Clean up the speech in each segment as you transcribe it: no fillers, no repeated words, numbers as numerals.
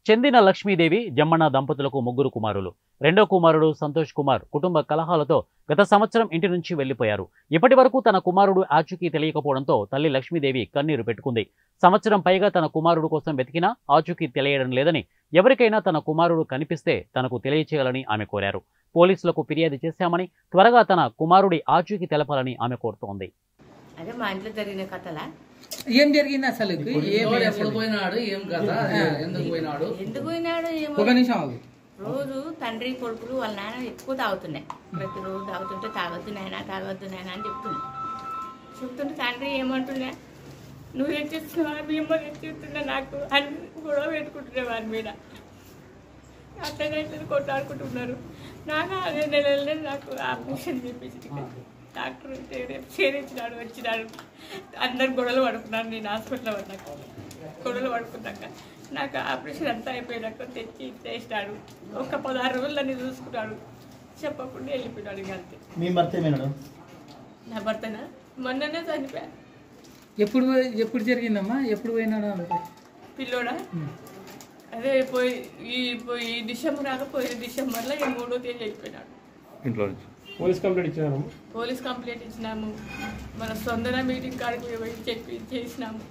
చెందిన లక్ష్మీదేవి జమ్మన్న దంపతులకు ముగ్గురు కుమారులు. రెండో కుమారుడు సంతోష్ కుమార్ కుటుంబ కలహాలతో గత సంవత్సరం ఇంటి నుంచి వెళ్లిపోయారు. ఇప్పటి వరకు తన కుమారుడు ఆచూకీ తెలియకపోవడంతో తల్లి లక్ష్మీదేవి కన్నీరు పెట్టుకుంది. సంవత్సరం పైగా తన కుమారుడు కోసం వెతికినా ఆచూకీ తెలియడం లేదని, ఎవరికైనా తన కుమారుడు కనిపిస్తే తనకు తెలియచేయాలని ఆమె కోరారు. పోలీసులకు ఫిర్యాదు చేశామని, త్వరగా తన కుమారుడి ఆచూకీ తెలపాలని ఆమె కోరుతోంది. అదే మా ఇంట్లో జరిగిన కథలా ఏం జరిగింది అసలు? ఎందుకు పోయినాడు ఒక నిమిషం ఆగు. రోజు తండ్రి కొడుకులు వాళ్ళ నాన్న ఎక్కువ తాగుతున్నాయి. ప్రతిరోజు తాగుతుంటే తాగొద్దు నాయనా అని చెప్తుంటే తండ్రి ఏమంటున్నా, నువ్వు తెచ్చిస్తున్నా మేము తెచ్చిస్తున్నా నాకు అని గొడవ పెట్టుకుంటున్నా వారి మీద. అట్లనైతే కొట్లాడుకుంటున్నారు. నాకు అదే నెలలనే నాకు ఆపరేషన్ చేపించి డాక్టర్ చేరించినాడు, వచ్చినాడు. అందరు గొడవలు పడుకున్నాను. నేను హాస్పిటల్లో పడినాక గొడవలు పడుకున్నాక నాకు ఆపరేషన్ అంతా అయిపోయినాక తెచ్చి చేసినాడు. ఒక 16 రోజులు నన్ను చూసుకున్నాడు. చెప్పకుండా వెళ్ళిపోయినాడు. ఇక అంతే. మీ భర్త ఏమైనాడు? నా భర్తనా మొన్ననే చనిపోయాను. ఎప్పుడు జరిగిందమ్మా? ఎప్పుడు పోయినాడు పిల్లోడా? అదే ఈ డిసెంబర్ రాకపోయి డిసెంబర్లో ఈ 3వ తేదీ అయిపోయినాడు. ఇంట్లో నుంచి పోలీస్ కంప్లైంట్ ఇచ్చినాము. మన సొందర మీటింగ్ కాడికి పోయి చేసినాము.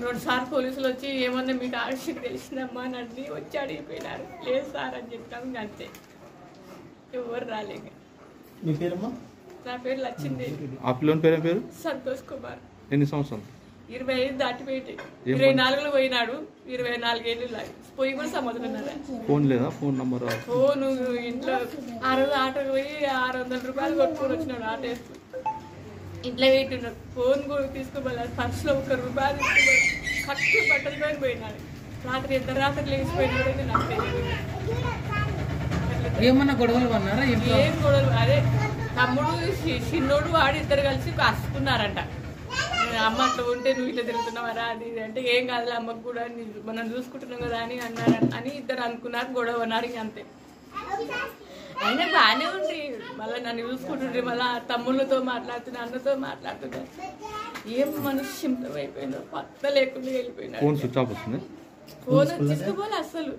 2 సార్లు పోలీసులు వచ్చి ఏమన్నా మీకు ఆశకు తెలిసిందమ్మా అని అన్ని వచ్చి అడిగిపోయినారు. లేదు సార్ అని చెప్తాము. అంతే, ఎవరు రాలేక. మీ పేరమ్మా? నా పేరు లక్ష్మీదేవి. ఆ పిల్లని పేరు సంతోష్ కుమార్. ఎన్ని సంవత్సరాలు? 25 దాటిపోయి 24లో పోయినాడు. 24 ఏళ్ళు పోయి కూడా సంవత్సరం. ఫోన్ లేదా? Phone number? ఫోన్ ఇంట్లో ఆ రోజు ఆటోకి పోయి 600 రూపాయలు కొట్టుకొని వచ్చినాడు. ఆటో వేసుకుని ఇంట్లో పెట్టినాడు. ఫోన్ కూడా తీసుకోవాలి. పర్సులో 1 రూపాయలు తీసుకోవాలి. కట్టు బట్టలు పైన పోయినాడు. రాత్రి ఎంత రాత్రి లేచిపోయినాడు నాకు తెలియదు. ఏమన్నా గొడవలు అన్నారా? ఏం గొడవలు? అదే తమ్ముడు చిన్నోడు వాడు ఇద్దరు కలిసి కాసుకున్నారంట. అమ్మ అట్లా ఉంటే నువ్వు ఇట్లా తిరుగుతున్నావరా అది అంటే, ఏం కాదులే అమ్మకు కూడా మనం చూసుకుంటున్నాం కదా అని అన్నారు. ఇద్దరు అనుకున్నారు, గొడవ అన్నారు. అంతే. అయినా బాగానే ఉంది. మళ్ళీ నన్ను చూసుకుంటుండ్రి. మళ్ళీ తమ్ముళ్ళతో మాట్లాడుతున్నా, అన్నతో మాట్లాడుతున్నా. ఏం మనిషి సింపుల్ అయిపోయిందో పత్త లేకుండా వెళ్ళిపోయినా. ఫోన్ స్విచ్ ఆఫ్ వస్తుంది. ఫోన్ తీసుకోవాలి. అసలు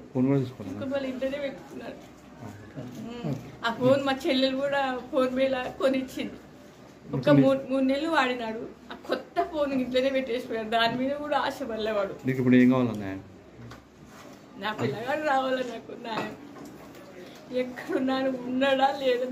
తీసుకోవాలి. ఇంట్లోనే పెట్టుకున్నారు. ఆ ఫోన్ మా చెల్లెలు కూడా ఫోన్ మీద కొనిచ్చింది. ఒక 3 నెలలు వాడినాడు. ఆ కొత్త ఫోన్ ఇంట్లోనే పెట్టేసిపోయాడు. దాని మీద కూడా ఆశ పడలేవాడు. నీకు ఇప్పుడు ఏం కావాలన్నా? నా పిల్లగాడు రావాలని నాకు న్యాయం. ఎక్కడున్నాను, ఉన్నాడా లేదా?